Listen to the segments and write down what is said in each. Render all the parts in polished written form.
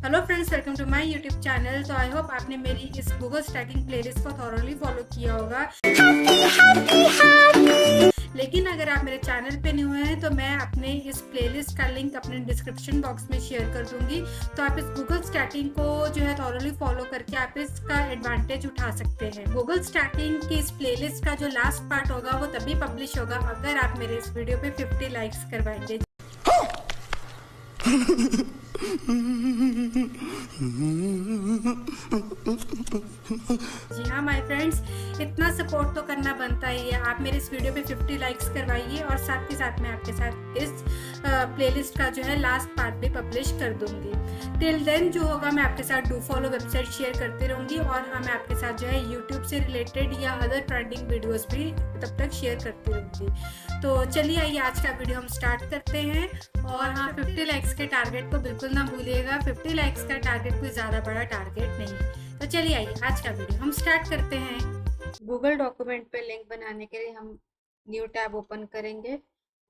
Hello friends, welcome to my YouTube channel. तो I hope आपने मेरी इस गूगल स्टैकिंग प्लेलिस्ट को थॉरोली फॉलो किया होगा। लेकिन अगर आप मेरे चैनल पे न्यू हैं तो मैं अपने इस प्लेलिस्ट का लिंक अपने डिस्क्रिप्शन बॉक्स में शेयर कर दूंगी। तो आप इस गूगल स्टैकिंग को जो है थॉरोली फॉलो करके आप इसका एडवांटेज उठा सकते हैं। गूगल स्टैकिंग की इस प्लेलिस्ट का जो लास्ट पार्ट होगा वो तभी पब्लिश होगा अगर आप मेरे इस वीडियो पे 50 लाइक्स करवाएंगे। जी हाँ माय फ्रेंड्स, इतना सपोर्ट तो करना बनता ही है। आप मेरे इस वीडियो पे 50 लाइक्स करवाइए और साथ ही साथ मैं आपके साथ इस प्लेलिस्ट का जो है लास्ट पार्ट भी पब्लिश कर दूंगी। टिल देन जो होगा मैं आपके साथ डू फॉलो वेबसाइट शेयर करती रहूंगी और हाँ मैं आपके साथ जो है यूट्यूब से रिलेटेड या अदर ट्रेंडिंग वीडियोस भी तब तक शेयर करती रहूंगी। तो चलिए आइए आज का वीडियो हम स्टार्ट करते हैं। और हाँ, 50 लाइक्स के टारगेट को बिल्कुल ना भूलिएगा। 50 लाइक्स का टारगेट कोई ज़्यादा बड़ा टारगेट नहीं। तो चलिए आइए आज का वीडियो हम स्टार्ट करते हैं। गूगल डॉक्यूमेंट पे लिंक बनाने के लिए हम न्यू टैब ओपन करेंगे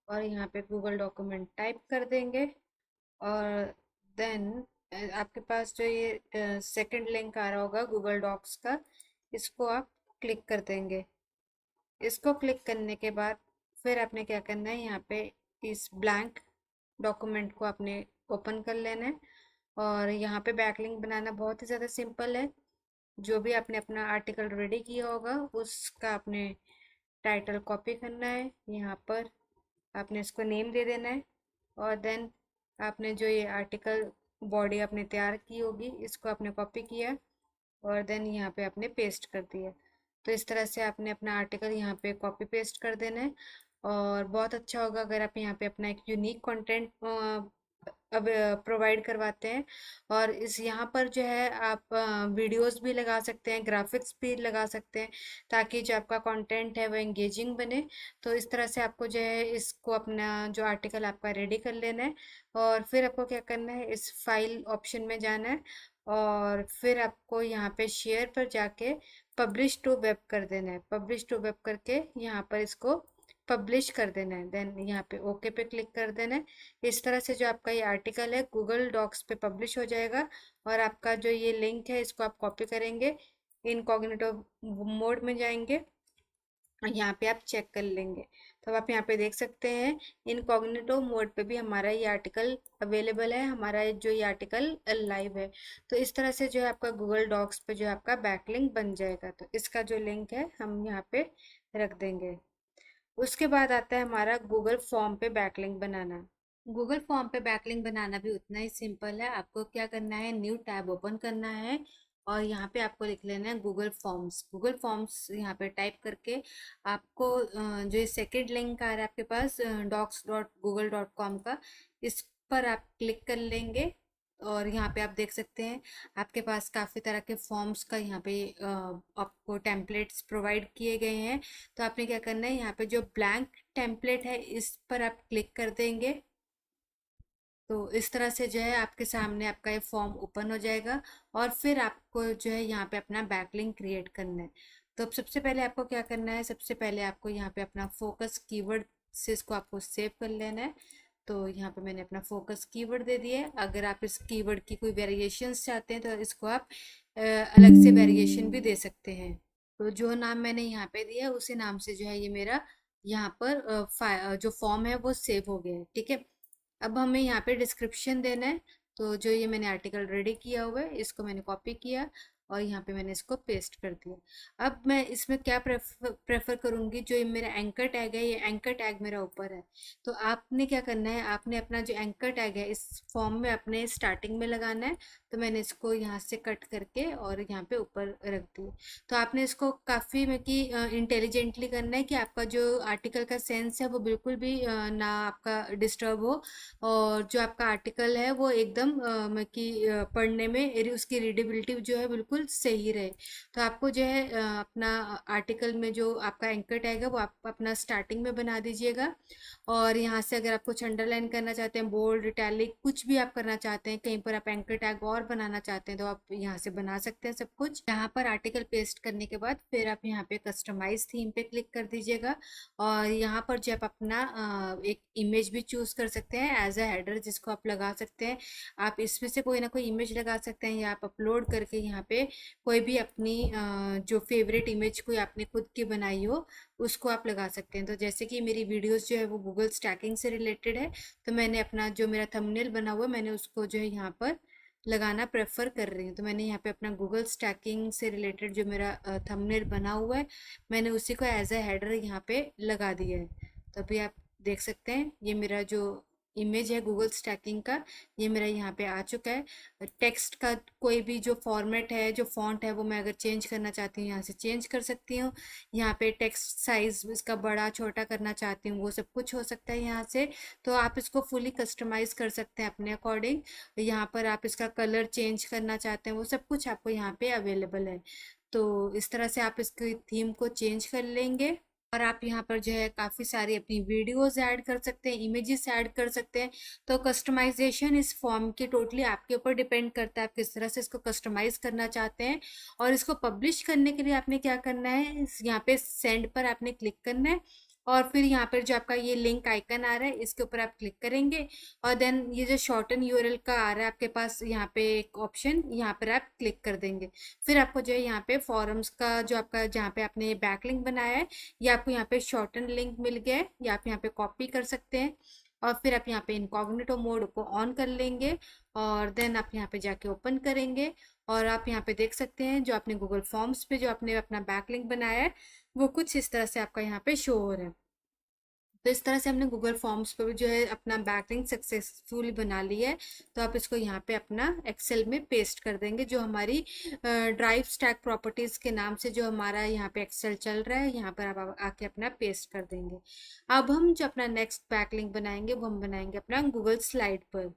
और यहाँ पे गूगल डॉक्यूमेंट टाइप कर देंगे और देन आपके पास जो ये सेकंड लिंक आ रहा होगा गूगल डॉक्स का, इसको आप क्लिक कर देंगे। इसको क्लिक करने के बाद फिर आपने क्या करना है, यहाँ पे इस ब्लैंक डॉक्यूमेंट को आपने ओपन कर लेना है और यहाँ पे बैकलिंक बनाना बहुत ही ज़्यादा सिंपल है। जो भी आपने अपना आर्टिकल रेडी किया होगा उसका आपने टाइटल कॉपी करना है, यहाँ पर आपने इसको नेम दे देना है और देन आपने जो ये आर्टिकल बॉडी आपने तैयार की होगी इसको आपने कॉपी किया और देन यहाँ पे आपने पेस्ट कर दिया। तो इस तरह से आपने अपना आर्टिकल यहाँ पे कॉपी पेस्ट कर देना है और बहुत अच्छा होगा अगर आप यहाँ पे अपना एक यूनिक कंटेंट अब प्रोवाइड करवाते हैं। और इस यहाँ पर जो है आप वीडियोस भी लगा सकते हैं, ग्राफिक्स भी लगा सकते हैं ताकि जो आपका कंटेंट है वो एंगेजिंग बने। तो इस तरह से आपको जो है इसको अपना जो आर्टिकल आपका रेडी कर लेना है और फिर आपको क्या करना है, इस फाइल ऑप्शन में जाना है और फिर आपको यहाँ पे शेयर पर जाके पब्लिश टू वेब कर देना है। पब्लिश टू वेब करके यहाँ पर इसको पब्लिश कर देना है, देन यहाँ पे ओके पे क्लिक कर देना है। इस तरह से जो आपका ये आर्टिकल है गूगल डॉक्स पे पब्लिश हो जाएगा और आपका जो ये लिंक है इसको आप कॉपी करेंगे, इनकॉग्निटो मोड में जाएंगे और यहाँ पे आप चेक कर लेंगे। तो आप यहाँ पे देख सकते हैं इनकॉग्निटो मोड पे भी हमारा ये आर्टिकल अवेलेबल है, हमारा जो ये आर्टिकल लाइव है। तो इस तरह से जो है आपका गूगल डॉक्स पे जो है आपका बैकलिंक बन जाएगा। तो इसका जो लिंक है हम यहाँ पे रख देंगे। उसके बाद आता है हमारा गूगल फॉर्म पे बैकलिंक बनाना। गूगल फॉर्म पे बैकलिंक बनाना भी उतना ही सिंपल है। आपको क्या करना है, न्यू टैब ओपन करना है और यहाँ पे आपको लिख लेना है गूगल फॉर्म्स। गूगल फॉर्म्स यहाँ पे टाइप करके आपको जो सेकंड लिंक आ रहा है आपके पास docs.google.com का, इस पर आप क्लिक कर लेंगे और यहाँ पे आप देख सकते हैं आपके पास काफ़ी तरह के फॉर्म्स का यहाँ पे आपको टेम्पलेट्स प्रोवाइड किए गए हैं। तो आपने क्या करना है, यहाँ पे जो ब्लैंक टेम्पलेट है इस पर आप क्लिक कर देंगे। तो इस तरह से जो है आपके सामने आपका ये फॉर्म ओपन हो जाएगा और फिर आपको जो है यहाँ पे अपना बैकलिंक क्रिएट करना है। तो अब सबसे पहले आपको क्या करना है, सबसे पहले आपको यहाँ पे अपना फोकस कीवर्ड से इसको आपको सेव कर लेना है। तो यहाँ पे मैंने अपना फोकस कीवर्ड दे दिया है। अगर आप इस कीवर्ड की कोई वेरिएशंस चाहते हैं तो इसको आप अलग से वेरिएशन भी दे सकते हैं। तो जो नाम मैंने यहाँ पे दिया है उसी नाम से जो है ये मेरा यहाँ पर जो फॉर्म है वो सेव हो गया है। ठीक है, अब हमें यहाँ पे डिस्क्रिप्शन देना है। तो जो ये मैंने आर्टिकल रेडी किया हुआ है इसको मैंने कॉपी किया और यहाँ पे मैंने इसको पेस्ट कर दिया। अब मैं इसमें क्या प्रेफर करूँगी, जो ये मेरा एंकर टैग है ये एंकर टैग मेरा ऊपर है। तो आपने क्या करना है, आपने अपना जो एंकर टैग है इस फॉर्म में अपने स्टार्टिंग में लगाना है। तो मैंने इसको यहाँ से कट करके और यहाँ पे ऊपर रख दी। तो आपने इसको काफ़ी में कि इंटेलिजेंटली करना है कि आपका जो आर्टिकल का सेंस है वो बिल्कुल भी ना आपका डिस्टर्ब हो और जो आपका आर्टिकल है वो एकदम कि पढ़ने में उसकी रीडेबिलिटी जो है बिल्कुल बिल्कुल सही रहे। तो आपको जो है अपना आर्टिकल में जो आपका एंकर टैग है वो आप अपना स्टार्टिंग में बना दीजिएगा। और यहाँ से अगर आप कुछ अंडरलाइन करना चाहते हैं, बोल्ड, इटैलिक, कुछ भी आप करना चाहते हैं, कहीं पर आप एंकर टैग और बनाना चाहते हैं तो आप यहाँ से बना सकते हैं सब कुछ। यहाँ पर आर्टिकल पेस्ट करने के बाद फिर आप यहाँ पे कस्टमाइज थीम पे क्लिक कर दीजिएगा। और यहाँ पर जो आप अपना एक इमेज भी चूज कर सकते हैं एज अ हेडर, जिसको आप लगा सकते हैं। आप इसमें से कोई ना कोई इमेज लगा सकते हैं या आप अपलोड करके यहाँ पे कोई भी अपनी जो फेवरेट इमेज कोई आपने खुद की बनाई हो उसको आप लगा सकते हैं। तो जैसे कि मेरी वीडियोस जो है वो गूगल स्टैकिंग से रिलेटेड है, तो मैंने अपना जो मेरा थंबनेल बना हुआ है मैंने उसको जो है यहाँ पर लगाना प्रेफर कर रही हूँ। तो मैंने यहाँ पे अपना गूगल स्टैकिंग से रिलेटेड जो मेरा थंबनेल बना हुआ है मैंने उसी को एज अ हेडर यहाँ पे लगा दिया है। तो अभी आप देख सकते हैं ये मेरा जो इमेज है गूगल स्टैकिंग का, ये मेरा यहाँ पे आ चुका है। टेक्स्ट का कोई भी जो फॉर्मेट है, जो फॉन्ट है, वो मैं अगर चेंज करना चाहती हूँ यहाँ से चेंज कर सकती हूँ। यहाँ पे टेक्स्ट साइज इसका बड़ा छोटा करना चाहती हूँ वो सब कुछ हो सकता है यहाँ से। तो आप इसको फुली कस्टमाइज कर सकते हैं अपने अकॉर्डिंग। यहाँ पर आप इसका कलर चेंज करना चाहते हैं वो सब कुछ आपको यहाँ पे अवेलेबल है। तो इस तरह से आप इसकी थीम को चेंज कर लेंगे। और आप यहाँ पर जो है काफ़ी सारी अपनी वीडियोस ऐड कर सकते हैं, इमेजेस ऐड कर सकते हैं। तो कस्टमाइजेशन इस फॉर्म की टोटली आपके ऊपर डिपेंड करता है, आप किस तरह से इसको कस्टमाइज करना चाहते हैं। और इसको पब्लिश करने के लिए आपने क्या करना है, यहाँ पे सेंड पर आपने क्लिक करना है। और फिर यहाँ पर जो आपका ये लिंक आइकन आ रहा है इसके ऊपर आप क्लिक करेंगे। और देन ये जो शॉर्टन यूआरएल का आ रहा है आपके पास यहाँ पे एक ऑप्शन, यहाँ पर आप क्लिक कर देंगे। फिर आपको जो है यहाँ पे फॉरम्स का जो आपका जहाँ पे आपने बैकलिंक बनाया है ये आपको यहाँ पे शॉर्टन लिंक मिल गया है, या आप यहाँ पे कॉपी कर सकते हैं। और फिर आप यहाँ पे इनकॉग्निटो मोड को ऑन कर लेंगे और देन आप यहाँ पे जाके ओपन करेंगे। और आप यहाँ पे देख सकते हैं जो आपने गूगल फॉर्म्स पे जो आपने अपना बैकलिंक बनाया है वो कुछ इस तरह से आपका यहाँ पे शो हो रहा है। तो इस तरह से हमने गूगल फॉर्म्स पर भी जो है अपना बैकलिंक सक्सेसफुली बना लिया है। तो आप इसको यहाँ पे अपना एक्सेल में पेस्ट कर देंगे। जो हमारी ड्राइव स्टैक प्रॉपर्टीज़ के नाम से जो हमारा यहाँ पे एक्सेल चल रहा है यहाँ पर आप आके अपना पेस्ट कर देंगे। अब हम जो अपना नेक्स्ट बैकलिंक बनाएंगे वो हम बनाएंगे अपना गूगल स्लाइड पर।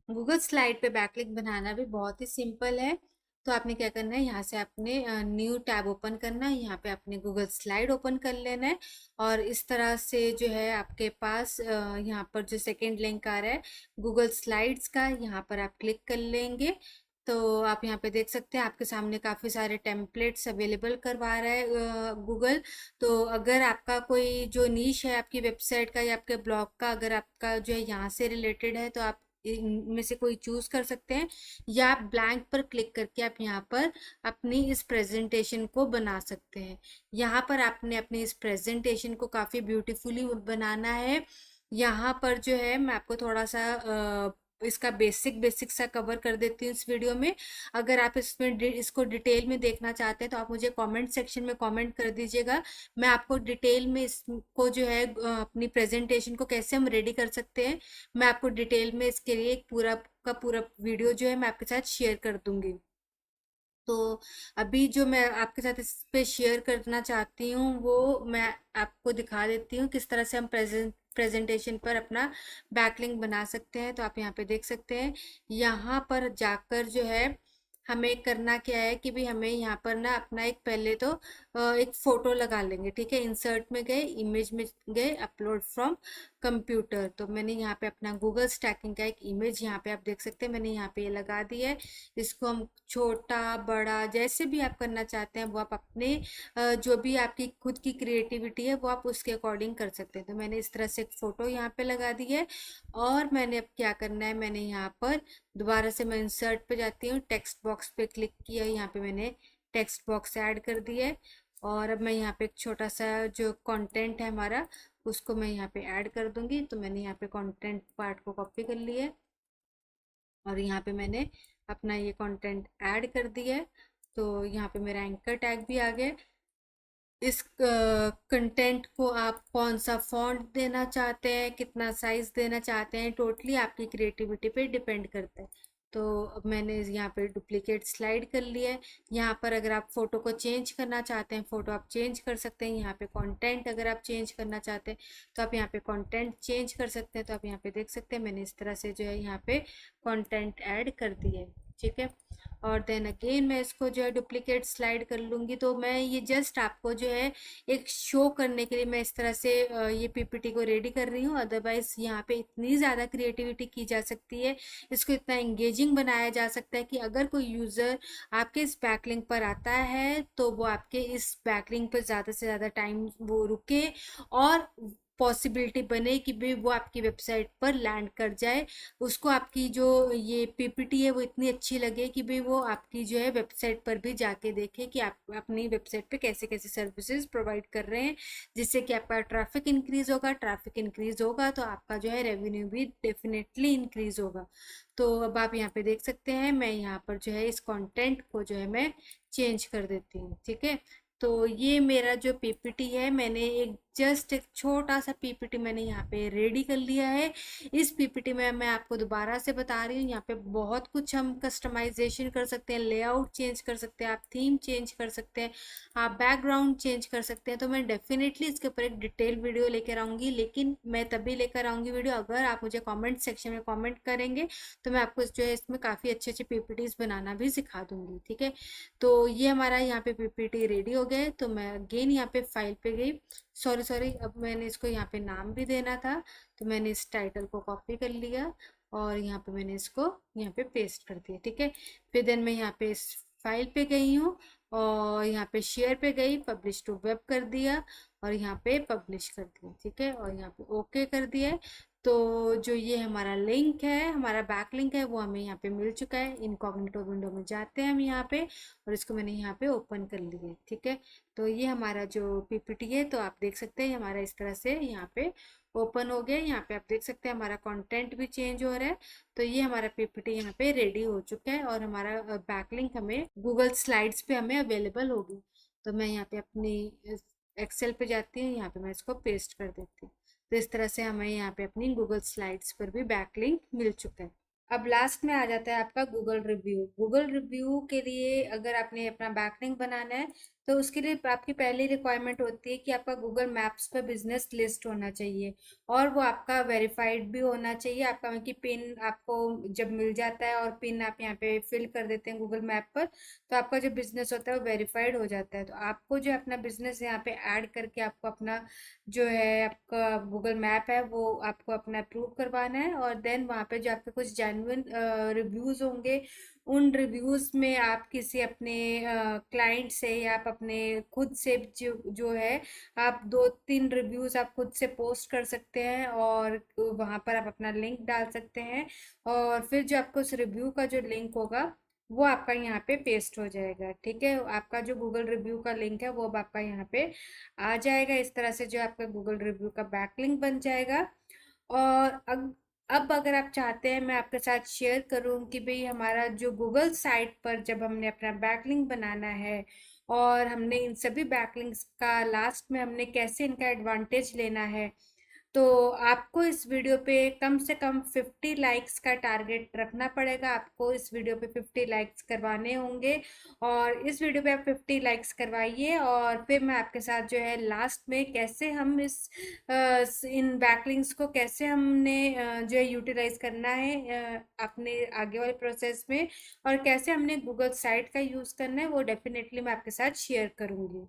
गूगल स्लाइड पे बैकलिंक बनाना भी बहुत ही सिंपल है। तो आपने क्या करना है, यहाँ से आपने न्यू टैब ओपन करना है, यहाँ पे आपने गूगल स्लाइड ओपन कर लेना है। और इस तरह से जो है आपके पास यहाँ पर जो सेकेंड लिंक आ रहा है गूगल स्लाइड्स का, यहाँ पर आप क्लिक कर लेंगे। तो आप यहाँ पे देख सकते हैं आपके सामने काफ़ी सारे टेम्पलेट्स अवेलेबल करवा रहा है गूगल। तो अगर आपका कोई जो नीश है आपकी वेबसाइट का या आपके ब्लॉग का, अगर आपका जो है यहाँ से रिलेटेड है तो आप इनमें से कोई चूज कर सकते हैं, या आप ब्लैंक पर क्लिक करके आप यहाँ पर अपनी इस प्रेजेंटेशन को बना सकते हैं। यहाँ पर आपने अपनी इस प्रेजेंटेशन को काफ़ी ब्यूटीफुली बनाना है। यहाँ पर जो है मैं आपको थोड़ा सा इसका बेसिक सा कवर कर देती हूँ इस वीडियो में। अगर आप इसमें इसको डिटेल में देखना चाहते हैं तो आप मुझे कमेंट सेक्शन में कमेंट कर दीजिएगा। मैं आपको डिटेल में इसको जो है अपनी प्रेजेंटेशन को कैसे हम रेडी कर सकते हैं मैं आपको डिटेल में इसके लिए एक पूरा का पूरा वीडियो जो है मैं आपके साथ शेयर कर दूंगी। तो अभी जो मैं आपके साथ इस पे शेयर करना चाहती हूँ वो मैं आपको दिखा देती हूँ किस तरह से हम प्रेजेंटेशन पर अपना बैकलिंक बना सकते हैं। तो आप यहाँ पे देख सकते हैं, यहाँ पर जाकर जो है हमें करना क्या है कि भी हमें यहाँ पर ना अपना एक पहले तो एक फ़ोटो लगा लेंगे। ठीक है, इंसर्ट में गए, इमेज में गए, अपलोड फ्रॉम कंप्यूटर। तो मैंने यहाँ पे अपना गूगल स्टैकिंग का एक इमेज यहाँ पे आप देख सकते हैं मैंने यहाँ पे ये लगा दिया है। इसको हम छोटा बड़ा जैसे भी आप करना चाहते हैं वो आप अपने जो भी आपकी खुद की क्रिएटिविटी है वो आप उसके अकॉर्डिंग कर सकते हैं। तो मैंने इस तरह से एक फ़ोटो यहाँ पे लगा दी है। और मैंने अब क्या करना है, मैंने यहाँ पर दोबारा से मैं इंसर्ट पे जाती हूँ, टेक्स्ट बॉक्स पे क्लिक किया, यहाँ पे मैंने टेक्स्ट बॉक्स ऐड कर दिया है। और अब मैं यहाँ पे एक छोटा सा जो कंटेंट है हमारा उसको मैं यहाँ पे ऐड कर दूंगी। तो मैंने यहाँ पे कंटेंट पार्ट को कॉपी कर लिया है और यहाँ पे मैंने अपना ये कंटेंट ऐड कर दिया है। तो यहाँ पे मेरा एंकर टैग भी आ गया। इस कंटेंट को आप कौन सा फॉन्ट देना चाहते हैं, कितना साइज देना चाहते हैं, टोटली आपकी क्रिएटिविटी पे डिपेंड करता है। तो अब मैंने यहाँ पे डुप्लीकेट स्लाइड कर लिया है। यहाँ पर अगर आप फोटो को चेंज करना चाहते हैं फोटो आप चेंज कर सकते हैं। यहाँ पे कंटेंट अगर आप चेंज करना चाहते हैं तो आप यहाँ पे कंटेंट चेंज कर सकते हैं। तो आप यहाँ पे देख सकते हैं मैंने इस तरह से जो है यहाँ पे कंटेंट ऐड कर दिया है। ठीक है, और देन अगेन मैं इसको जो है डुप्लीकेट स्लाइड कर लूँगी। तो मैं ये जस्ट आपको जो है एक शो करने के लिए मैं इस तरह से ये पीपीटी को रेडी कर रही हूँ। अदरवाइज यहाँ पे इतनी ज़्यादा क्रिएटिविटी की जा सकती है, इसको इतना इंगेजिंग बनाया जा सकता है कि अगर कोई यूज़र आपके इस बैकलिंक पर आता है तो वो आपके इस बैकलिंक पर ज़्यादा से ज़्यादा टाइम वो रुके और पॉसिबिलिटी बने कि भाई वो आपकी वेबसाइट पर लैंड कर जाए, उसको आपकी जो ये पीपीटी है वो इतनी अच्छी लगे कि भाई वो आपकी जो है वेबसाइट पर भी जाके देखे कि आप अपनी वेबसाइट पे कैसे कैसे सर्विसेज प्रोवाइड कर रहे हैं, जिससे कि आपका ट्रैफिक इंक्रीज होगा। ट्रैफिक इंक्रीज होगा तो आपका जो है रेवेन्यू भी डेफिनेटली इंक्रीज होगा। तो अब आप यहाँ पे देख सकते हैं, मैं यहाँ पर जो है इस कंटेंट को जो है मैं चेंज कर देती हूँ। ठीक है, तो ये मेरा जो पीपीटी है, मैंने जस्ट एक छोटा सा पीपीटी मैंने यहाँ पे रेडी कर लिया है। इस पीपीटी में मैं आपको दोबारा से बता रही हूँ, यहाँ पे बहुत कुछ हम कस्टमाइजेशन कर सकते हैं, लेआउट चेंज कर सकते हैं, आप थीम चेंज कर सकते हैं, आप बैकग्राउंड चेंज कर सकते हैं। तो मैं डेफिनेटली इसके ऊपर एक डिटेल वीडियो लेकर आऊँगी, लेकिन मैं तभी लेकर आऊँगी वीडियो अगर आप मुझे कॉमेंट सेक्शन में कॉमेंट करेंगे, तो मैं आपको जो है इसमें काफ़ी अच्छे अच्छे पीपीटीज बनाना भी सिखा दूँगी। ठीक है, तो ये हमारा यहाँ पे पीपीटी रेडी हो गया है। तो मैं अगेन यहाँ पे फाइल पे गई, सॉरी अब मैंने इसको यहाँ पे नाम भी देना था, तो मैंने इस टाइटल को कॉपी कर लिया और यहाँ पे मैंने इसको यहाँ पे पेस्ट कर दिया। ठीक है, फिर देन मैं यहाँ पे इस फाइल पे गई हूँ और यहाँ पे शेयर पे गई, पब्लिश टू वेब कर दिया और यहाँ पे पब्लिश कर दिया। ठीक है, और यहाँ पे ओके कर दिया है। तो जो ये हमारा लिंक है, हमारा बैक लिंक है, वो हमें यहाँ पे मिल चुका है। इनकॉग्निटो विंडो में जाते हैं हम यहाँ पे और इसको मैंने यहाँ पे ओपन कर लिया है। ठीक है, तो ये हमारा जो पीपीटी है, तो आप देख सकते हैं हमारा इस तरह से यहाँ पे ओपन हो गया। यहाँ पे आप देख सकते हैं हमारा कंटेंट भी चेंज हो रहा है। तो ये हमारा पीपीटी यहाँ पे रेडी हो चुका है और हमारा बैकलिंक हमें गूगल स्लाइड्स पे हमें अवेलेबल होगी। तो मैं यहाँ पे अपनी एक्सेल पे जाती हूँ, यहाँ पे मैं इसको पेस्ट कर देती हूँ। तो इस तरह से हमें यहाँ पे अपनी गूगल स्लाइड्स पर भी बैकलिंक मिल चुका है। अब लास्ट में आ जाता है आपका गूगल रिव्यू। गूगल रिव्यू के लिए अगर आपने अपना बैकलिंक बनाना है तो उसके लिए आपकी पहली रिक्वायरमेंट होती है कि आपका गूगल मैप्स पर बिजनेस लिस्ट होना चाहिए और वो आपका वेरीफाइड भी होना चाहिए। आपका कि पिन आपको जब मिल जाता है और पिन आप यहाँ पे फिल कर देते हैं गूगल मैप पर, तो आपका जो बिजनेस होता है वो वेरीफाइड हो जाता है। तो आपको जो अपना बिजनेस यहाँ पे ऐड करके आपको अपना जो है आपका गूगल मैप है वो आपको अपना अप्रूव करवाना है और देन वहाँ पे जो आपके कुछ जेन्युइन रिव्यूज़ होंगे, उन रिव्यूज़ में आप किसी अपने क्लाइंट से या आप अपने खुद से जो है आप 2-3 रिव्यूज़ आप खुद से पोस्ट कर सकते हैं और वहाँ पर आप अपना लिंक डाल सकते हैं और फिर जो आपको उस रिव्यू का जो लिंक होगा वो आपका यहाँ पे पेस्ट हो जाएगा। ठीक है, आपका जो गूगल रिव्यू का लिंक है वो अब आपका यहाँ पे आ जाएगा। इस तरह से जो आपका गूगल रिव्यू का बैकलिंक बन जाएगा। और अब अगर आप चाहते हैं मैं आपके साथ शेयर करूं कि भाई हमारा जो गूगल साइट पर जब हमने अपना बैकलिंक बनाना है और हमने इन सभी बैकलिंक्स का लास्ट में हमने कैसे इनका एडवांटेज लेना है, तो आपको इस वीडियो पे कम से कम 50 लाइक्स का टारगेट रखना पड़ेगा। आपको इस वीडियो पे 50 लाइक्स करवाने होंगे और इस वीडियो पे आप 50 लाइक्स करवाइए और फिर मैं आपके साथ जो है लास्ट में कैसे हम इन बैकलिंक्स को कैसे हमने जो है यूटिलाइज करना है अपने आगे वाले प्रोसेस में और कैसे हमने गूगल साइट का यूज़ करना है, वो डेफिनेटली मैं आपके साथ शेयर करूँगी।